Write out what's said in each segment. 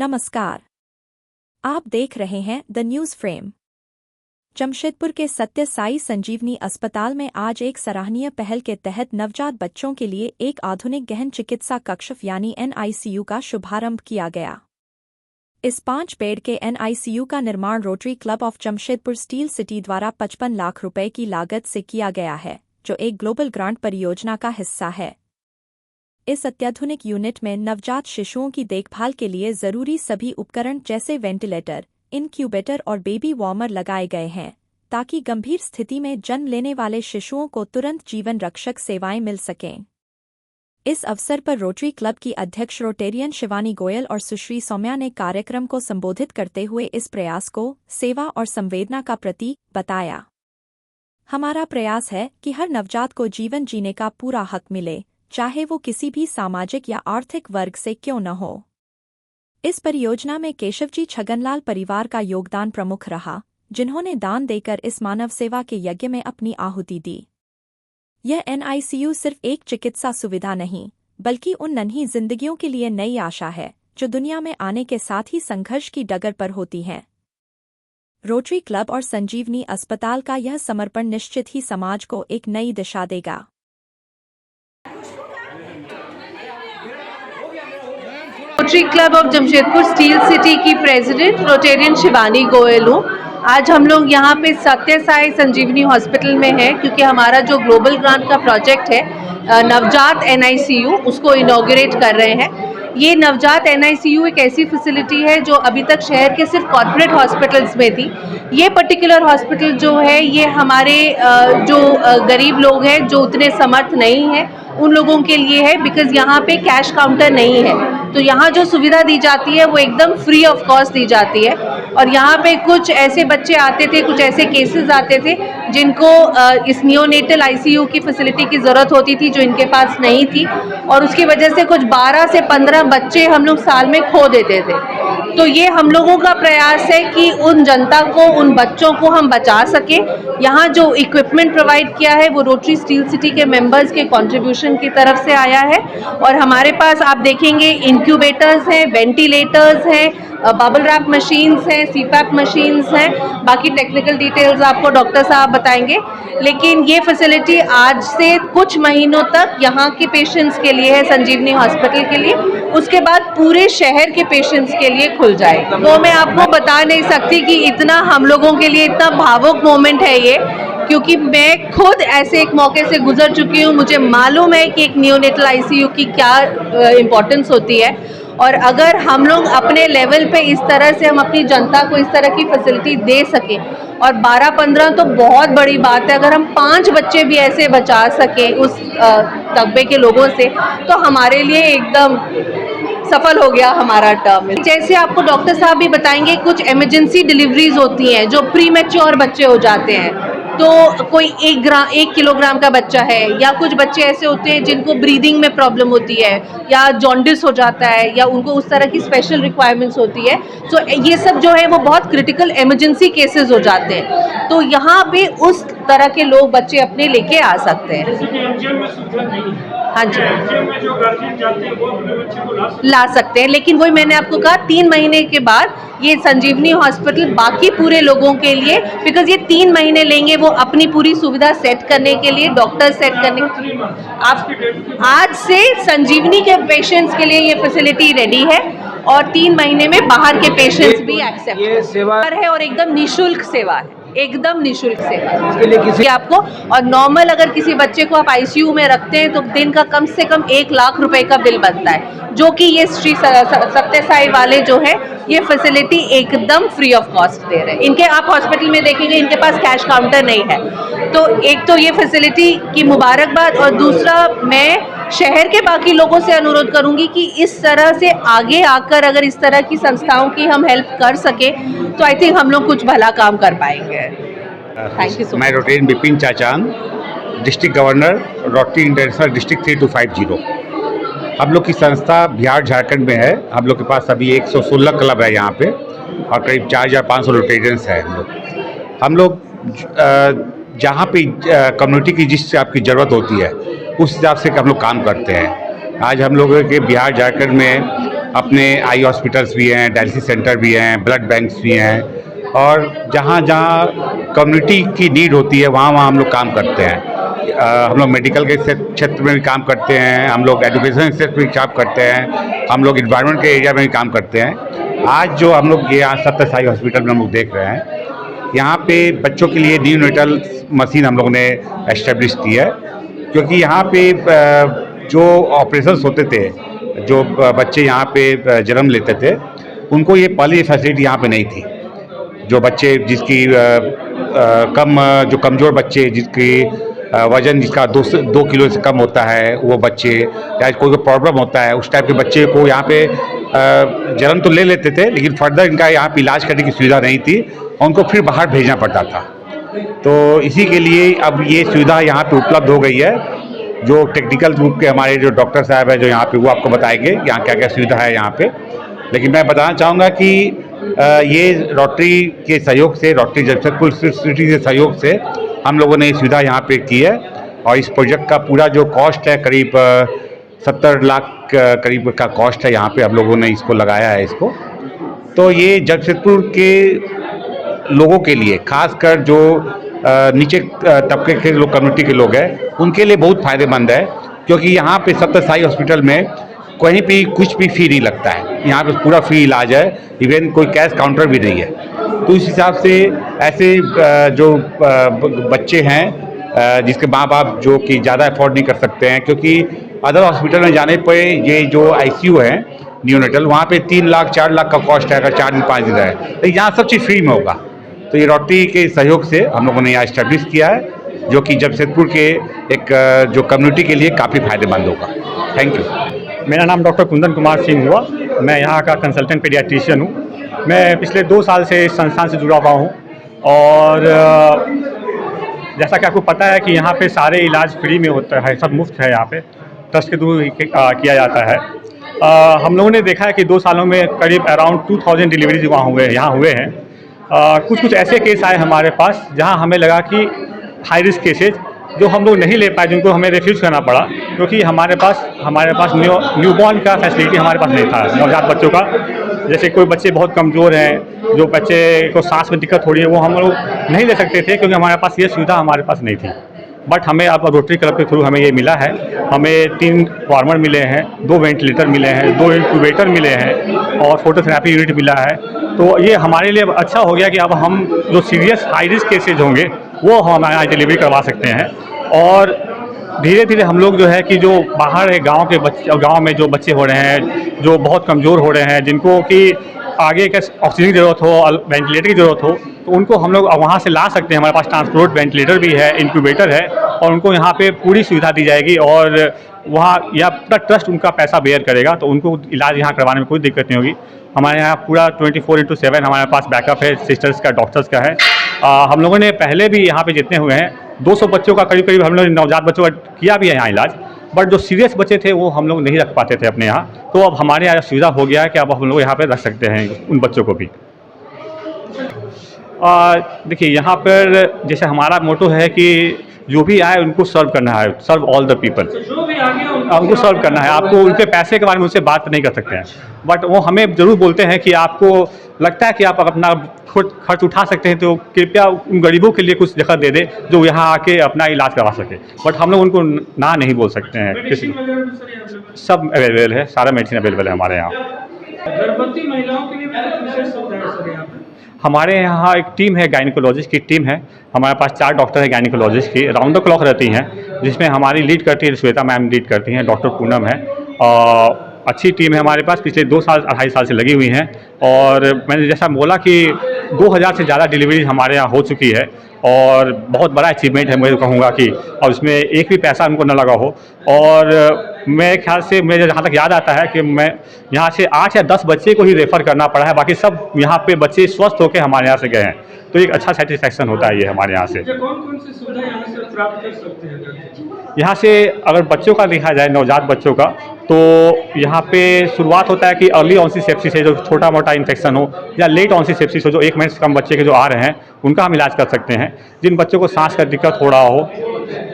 नमस्कार। आप देख रहे हैं द न्यूज़ फ्रेम। जमशेदपुर के सत्य साई संजीवनी अस्पताल में आज एक सराहनीय पहल के तहत नवजात बच्चों के लिए एक आधुनिक गहन चिकित्सा कक्ष यानी NICU का शुभारंभ किया गया। इस 5 बेड के NICU का निर्माण rotary club of Jamshedpur steel city द्वारा 55 लाख रुपए की लागत से किया गया है, जो एक ग्लोबल ग्रांट परियोजना का हिस्सा है। इस अत्याधुनिक यूनिट में नवजात शिशुओं की देखभाल के लिए जरूरी सभी उपकरण जैसे वेंटिलेटर, इनक्यूबेटर और बेबी वार्मर लगाए गए हैं, ताकि गंभीर स्थिति में जन्म लेने वाले शिशुओं को तुरंत जीवन रक्षक सेवाएं मिल सकें। इस अवसर पर रोटरी क्लब की अध्यक्ष रोटेरियन शिवानी गोयल और सुश्री सौम्या ने कार्यक्रम को संबोधित करते हुए इस प्रयास को सेवा और संवेदना का प्रतीक बताया। हमारा प्रयास है कि हर नवजात को जीवन जीने का पूरा हक मिले, चाहे वो किसी भी सामाजिक या आर्थिक वर्ग से क्यों न हो। इस परियोजना में केशवजी छगनलाल परिवार का योगदान प्रमुख रहा, जिन्होंने दान देकर इस मानव सेवा के यज्ञ में अपनी आहुति दी। यह NICU सिर्फ एक चिकित्सा सुविधा नहीं, बल्कि उन नन्ही जिंदगियों के लिए नई आशा है, जो दुनिया में आने के साथ ही संघर्ष की डगर पर होती हैं। रोटरी क्लब और संजीवनी अस्पताल का यह समर्पण निश्चित ही समाज को एक नई दिशा देगा। Rotary club of Jamshedpur steel city की प्रेसिडेंट रोटेरियन शिवानी गोयल हूँ। आज हम लोग यहाँ पे सत्य साई संजीवनी हॉस्पिटल में हैं, क्योंकि हमारा जो ग्लोबल ग्रांट का प्रोजेक्ट है नवजात NICU, उसको इनॉग्रेट कर रहे हैं। ये नवजात NICU एक ऐसी फैसिलिटी है जो अभी तक शहर के सिर्फ कॉर्पोरेट हॉस्पिटल्स में थी। ये पर्टिकुलर हॉस्पिटल जो है ये हमारे जो गरीब लोग हैं, जो उतने समर्थ नहीं हैं, उन लोगों के लिए है, बिकॉज यहाँ पे कैश काउंटर नहीं है। तो यहाँ जो सुविधा दी जाती है वो एकदम फ्री ऑफ कॉस्ट दी जाती है। और यहाँ पे कुछ ऐसे बच्चे आते थे, कुछ ऐसे केसेस आते थे जिनको इस नियोनेटल ICU की फैसिलिटी की ज़रूरत होती थी, जो इनके पास नहीं थी, और उसकी वजह से कुछ 12 से 15 बच्चे हम लोग साल में खो देते थे। तो ये हम लोगों का प्रयास है कि उन जनता को, उन बच्चों को हम बचा सकें। यहाँ जो इक्विपमेंट प्रोवाइड किया है वो रोटरी स्टील सिटी के मेंबर्स के कंट्रीब्यूशन की तरफ से आया है। और हमारे पास आप देखेंगे इंक्यूबेटर्स हैं, वेंटिलेटर्स हैं, बबल रैप मशीन्स हैं, CPAP मशीन्स हैं। बाकी टेक्निकल डिटेल्स आपको डॉक्टर साहब बताएंगे। लेकिन ये फैसिलिटी आज से कुछ महीनों तक यहाँ के पेशेंट्स के लिए है, संजीवनी हॉस्पिटल के लिए। उसके बाद पूरे शहर के पेशेंट्स के लिए खुल जाएगा। वो मैं आपको बता नहीं सकती कि इतना हम लोगों के लिए इतना भावुक मोमेंट है ये, क्योंकि मैं खुद ऐसे एक मौके से गुजर चुकी हूँ। मुझे मालूम है कि एक नियोनेटल ICU की क्या इम्पोर्टेंस होती है। और अगर हम लोग अपने लेवल पे इस तरह से हम अपनी जनता को इस तरह की फैसिलिटी दे सकें, और 12-15 तो बहुत बड़ी बात है, अगर हम 5 बच्चे भी ऐसे बचा सकें उस तबके के लोगों से, तो हमारे लिए एकदम सफल हो गया हमारा टर्म। जैसे आपको डॉक्टर साहब भी बताएंगे, कुछ इमरजेंसी डिलीवरीज होती हैं जो प्री मैच्योर बच्चे हो जाते हैं। तो कोई 1 किलोग्राम का बच्चा है, या कुछ बच्चे ऐसे होते हैं जिनको ब्रीदिंग में प्रॉब्लम होती है, या जॉन्डिस हो जाता है, या उनको उस तरह की स्पेशल रिक्वायरमेंट्स होती है। तो ये सब जो है वो बहुत क्रिटिकल इमरजेंसी केसेस हो जाते हैं। तो यहाँ पे उस तरह के लोग बच्चे अपने लेके आ सकते हैं। हाँ जी, ला सकते हैं, लेकिन वही मैंने आपको कहा 3 महीने के बाद ये संजीवनी हॉस्पिटल बाकी पूरे लोगों के लिए, बिकॉज ये 3 महीने लेंगे वो अपनी पूरी सुविधा सेट करने के लिए, डॉक्टर सेट करने। आप आज से संजीवनी के पेशेंट्स के लिए ये फैसिलिटी रेडी है, और 3 महीने में बाहर के पेशेंट्स भी एक्सेप्ट सेवा है, और एकदम निःशुल्क सेवा है, एकदम निःशुल्क सेवा इसके लिए किसी आपको। और नॉर्मल अगर किसी बच्चे को आप ICU में रखते हैं तो दिन का कम से कम 1 लाख रुपए का बिल बनता है, जो कि ये श्री सत्य साई वाले जो है ये फैसिलिटी एकदम फ्री ऑफ कॉस्ट दे रहे हैं। इनके आप हॉस्पिटल में देखेंगे इनके पास कैश काउंटर नहीं है। तो एक तो ये फैसिलिटी की मुबारकबाद, और दूसरा मैं शहर के बाकी लोगों से अनुरोध करूंगी कि इस तरह से आगे आकर अगर इस तरह की संस्थाओं की हम हेल्प कर सके तो आई थिंक हम लोग कुछ भला काम कर पाएंगे। Thank you so much. मैं rotarian Bipin Chachan, district governor, rotary international district 3250। हम लोग की संस्था बिहार झारखंड में है। हम लोग के पास अभी 116 क्लब है यहाँ पे, और करीब 4500 रोटेरियंस है। हम लोग जहाँ पे कम्युनिटी की जिससे आपकी ज़रूरत होती है उस हिसाब से हम लोग काम करते हैं। आज हम लोगों के बिहार झारखंड में अपने आई हॉस्पिटल्स भी हैं, डायलिसिस सेंटर भी हैं, ब्लड बैंक्स भी हैं, और जहाँ जहाँ कम्युनिटी की नीड होती है वहाँ वहाँ हम लोग काम करते हैं। हम लोग मेडिकल के क्षेत्र में भी काम करते हैं, हम लोग एजुकेशन के क्षेत्र में भी काम करते हैं, हम लोग इन्वायरमेंट के एरिया में भी काम करते हैं। आज जो हम लोग ये यहाँ सत्य साई हॉस्पिटल में हम लोग देख रहे हैं, यहाँ पे बच्चों के लिए न्यूनेटल मशीन हम लोगों ने एस्टेब्लिश की है, क्योंकि यहाँ पे जो ऑपरेशंस होते थे, जो बच्चे यहाँ पे जन्म लेते थे, उनको ये पहले ये फैसिलिटी यहाँ पे नहीं थी। जो बच्चे जिसकी जो कमज़ोर बच्चे जिसकी वज़न जिसका 2 किलो से कम होता है, वो बच्चे, या कोई प्रॉब्लम होता है, उस टाइप के बच्चे को यहाँ पे जन्म तो ले लेते थे, लेकिन फर्दर इनका यहाँ पे इलाज करने की सुविधा नहीं थी और उनको फिर बाहर भेजना पड़ता था। तो इसी के लिए अब ये सुविधा यहाँ पे उपलब्ध हो गई है। जो टेक्निकल रूप के हमारे जो डॉक्टर साहब हैं जो यहाँ पे, वो आपको बताएंगे यहाँ क्या क्या सुविधा है यहाँ पे। लेकिन मैं बताना चाहूँगा कि ये रोटरी के सहयोग से, रोटरी जमशेदपुर सिटी के सहयोग से हम लोगों ने ये सुविधा यहाँ पे की है, और इस प्रोजेक्ट का पूरा जो कॉस्ट है करीब 70 लाख करीब का कॉस्ट है। यहाँ पे हम लोगों ने इसको लगाया है इसको। तो ये जमशेदपुर के लोगों के लिए, खासकर जो नीचे तबके के लोग, कम्युनिटी के लोग हैं, उनके लिए बहुत फ़ायदेमंद है, क्योंकि यहाँ पे सत्य साई हॉस्पिटल में कहीं भी कुछ भी फ़ी नहीं लगता है। यहाँ पे पूरा फ्री इलाज है, इवन कोई कैश काउंटर भी नहीं है। तो इस हिसाब से ऐसे जो बच्चे हैं जिसके माँ बाप जो कि ज़्यादा अफोर्ड नहीं कर सकते हैं, क्योंकि अदर हॉस्पिटल में जाने पर ये जो ICU है न्यूनेटल, वहाँ पे 3 लाख 4 लाख का कॉस्ट है अगर 4 दिन 5 दिन है, तो यहाँ सब चीज़ फ्री में होगा। तो ये रोटरी के सहयोग से हम लोगों ने यहाँ इस्टेब्लिश किया है, जो कि जमशेदपुर के एक जो कम्युनिटी के लिए काफ़ी फ़ायदेमंद होगा। Thank you. मेरा नाम डॉक्टर कुंदन कुमार सिंह हुआ। मैं यहाँ का कंसल्टेंट पीडियाट्रिशियन हूँ। मैं पिछले 2 साल से इस संस्थान से जुड़ा हुआ हूँ, और जैसा कि आपको पता है कि यहाँ पे सारे इलाज फ्री में होता है, सब मुफ्त है। यहाँ पे ट्रस्ट के थ्रू किया जाता है। हम लोगों ने देखा है कि 2 सालों में करीब अराउंड 2000 डिलीवरीज यहाँ हुए हैं। कुछ ऐसे केस आए हमारे पास जहाँ हमें लगा कि हाई रिस्क केसेज जो हम लोग नहीं ले पाए, जिनको हमें रिफ्यूज़ करना पड़ा, क्योंकि हमारे पास न्यूबॉर्न का फैसिलिटी हमारे पास नहीं था, नवजात बच्चों का। जैसे कोई बच्चे बहुत कमज़ोर हैं, जो बच्चे को सांस में दिक्कत हो रही है, वो हम लोग नहीं ले सकते थे, क्योंकि हमारे पास ये सुविधा हमारे पास नहीं थी। बट हमें अब रोटरी क्लब के थ्रू हमें ये मिला है। हमें 3 वार्मर मिले हैं, 2 वेंटिलेटर मिले हैं, 2 इंक्यूबेटर मिले हैं, और फोटोथेरेपी यूनिट मिला है। तो ये हमारे लिए अच्छा हो गया कि अब हम जो सीरियस हाई रिस्क केसेज होंगे वो हमारे यहाँ डिलीवरी करवा सकते हैं। और धीरे धीरे हम लोग जो है कि जो बाहर है, गांव के बच्चे, गांव में जो बच्चे हो रहे हैं, जो बहुत कमज़ोर हो रहे हैं, जिनको कि आगे का ऑक्सीजन की ज़रूरत हो, वेंटिलेटर की ज़रूरत हो, तो उनको हम लोग वहाँ से ला सकते हैं। हमारे पास ट्रांसपोर्ट वेंटिलेटर भी है, इंक्यूबेटर है, और उनको यहाँ पे पूरी सुविधा दी जाएगी, और वहाँ या पूरा ट्रस्ट उनका पैसा बेयर करेगा, तो उनको इलाज यहाँ करवाने में कोई दिक्कत नहीं होगी। हमारे यहाँ पूरा 24/7 हमारे पास बैकअप है, सिस्टर्स का, डॉक्टर्स का है। हम लोगों ने पहले भी यहाँ पे जितने हुए हैं 200 बच्चों का करीब हम लोग नवजात बच्चों का किया भी है यहाँ इलाज। बट जो सीरियस बच्चे थे वो हम लोग नहीं रख पाते थे अपने यहाँ, तो अब हमारे यहाँ सुविधा हो गया है कि अब हम लोग यहाँ पे रख सकते हैं उन बच्चों को भी। देखिए, यहाँ पर जैसे हमारा मोटो है कि जो भी आए उनको सर्व करना है, सर्व ऑल द पीपल, उनको सर्व करना है। आपको उनके पैसे के बारे में उनसे बात नहीं कर सकते हैं, बट वो हमें ज़रूर बोलते हैं कि आपको लगता है कि आप अपना खुद खर्च उठा सकते हैं, तो कृपया उन गरीबों के लिए कुछ जगह दे दें जो यहाँ आके अपना इलाज करवा सके। बट हम लोग उनको ना नहीं बोल सकते हैं। किसी सब अवेलेबल है, सारा मेडिसिन अवेलेबल है हमारे यहाँ। गर्भवती महिलाओं के लिए भी कुछ विशेष सुविधाएं सर यहाँ पे? हमारे यहाँ एक टीम है, गायनिकोलॉजिस्ट की टीम है। हमारे पास 4 डॉक्टर है गायनिकोलॉजिस्ट की, राउंड द क्लॉक रहती हैं, जिसमें हमारी लीड करती है श्वेता मैम लीड करती हैं, डॉक्टर पूनम है। अच्छी टीम है हमारे पास, पिछले 2 साल 2.5 साल से लगी हुई हैं। और मैंने जैसा बोला कि 2000 से ज़्यादा डिलीवरी हमारे यहाँ हो चुकी है, और बहुत बड़ा अचीवमेंट है मैं कहूँगा कि, और उसमें एक भी पैसा उनको न लगा हो। और मेरे ख्याल से मुझे जहाँ तक याद आता है कि मैं यहाँ से 8 या 10 बच्चे को ही रेफ़र करना पड़ा है, बाकी सब यहाँ पे बच्चे स्वस्थ होकर हमारे यहाँ से गए हैं। तो एक अच्छा सेटिस्फैक्शन होता है ये हमारे यहाँ से। कौन-कौन सी सुविधा यहाँ से प्राप्त कर सकते हैं? यहाँ से अगर बच्चों का देखा जाए, नवजात बच्चों का, तो यहाँ पे शुरुआत होता है कि अर्ली ऑनसिस सेप्सिस है, जो छोटा मोटा इन्फेक्शन हो, या लेट ऑनसिस सेप्सिस हो, जो 1 महीने से कम बच्चे के जो आ रहे हैं, उनका हम इलाज कर सकते हैं। जिन बच्चों को सांस का दिक्कत हो रहा हो,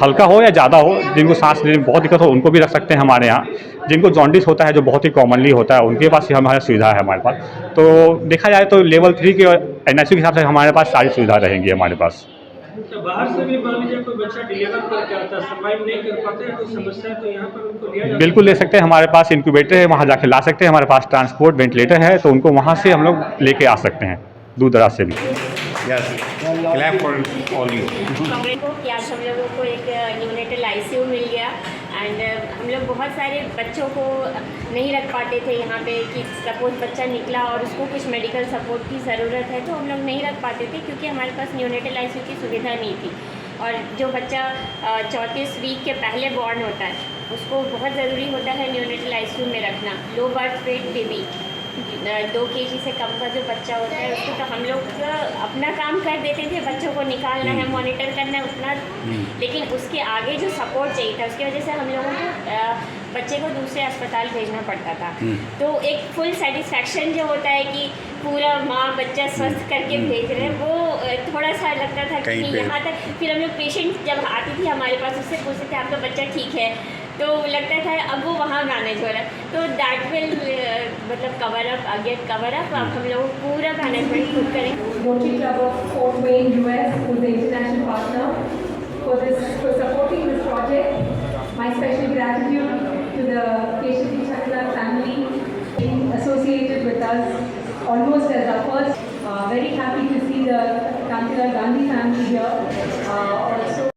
हल्का हो या ज़्यादा हो, जिनको सांस लेने में बहुत दिक्कत हो उनको भी रख सकते हैं हमारे यहाँ। जिनको जॉन्डिस होता है जो बहुत ही कॉमनली होता है उनके पास ही हमारी सुविधा है हमारे पास। तो देखा जाए तो लेवल 3 के NICU के हिसाब से हमारे पास सारी सुविधा रहेंगी हमारे पास। तो बाहर से भी मान लीजिए कोई बच्चा डिलीवर करके आता है, सर्वाइव नहीं कर पाते हैं, कोई समस्या है, तो यहाँ पर उनको लिया जाता है? बिल्कुल ले सकते हैं, हमारे पास इंक्यूबेटर है, वहाँ जाके ला सकते हैं, हमारे पास ट्रांसपोर्ट वेंटिलेटर है, तो उनको वहाँ से हम लोग लेके आ सकते हैं दूर दराज से भी। Yes, clap for all you. Congress को कि आज हम लोगों को एक न्यूनेटल ICU मिल गया एंड हम लोग बहुत सारे बच्चों को नहीं रख पाते थे यहाँ पे कि सपोज बच्चा निकला और उसको कुछ मेडिकल सपोर्ट की ज़रूरत है तो हम लोग नहीं रख पाते थे क्योंकि हमारे पास न्यूनेटल ICU की सुविधा नहीं थी। और जो बच्चा 34 वीक के पहले बॉर्न होता है उसको बहुत ज़रूरी होता है न्यूनेटल ICU में रखना। Low birth weight baby 2 kg से कम का जो बच्चा होता है उसको तो हम लोग अपना काम कर देते थे, बच्चों को निकालना है, मॉनिटर करना है उतना, लेकिन उसके आगे जो सपोर्ट चाहिए था उसकी वजह से हम लोगों को बच्चे को दूसरे अस्पताल भेजना पड़ता था। तो एक फुल सेटिस्फैक्शन जो होता है कि पूरा माँ बच्चा स्वस्थ करके भेज रहे हैं वो थोड़ा सा लगता था कि यहाँ तक। फिर हम लोग पेशेंट जब आती थी हमारे पास उससे पूछते थे आपका बच्चा ठीक है, तो लगता था अब वो वहाँ मैनेज हो रहा है, तो दैट विल मतलब कवर अप अब हम लोग पूरा मैनेजमेंट खुद करें। Rotary Club of Fort Wayne, US, who is the international partner for supporting this project. My special gratitude to the Keshati Chakla family being associated with us almost as our first. Very happy to see the Kantilaal Gandhi family here. Also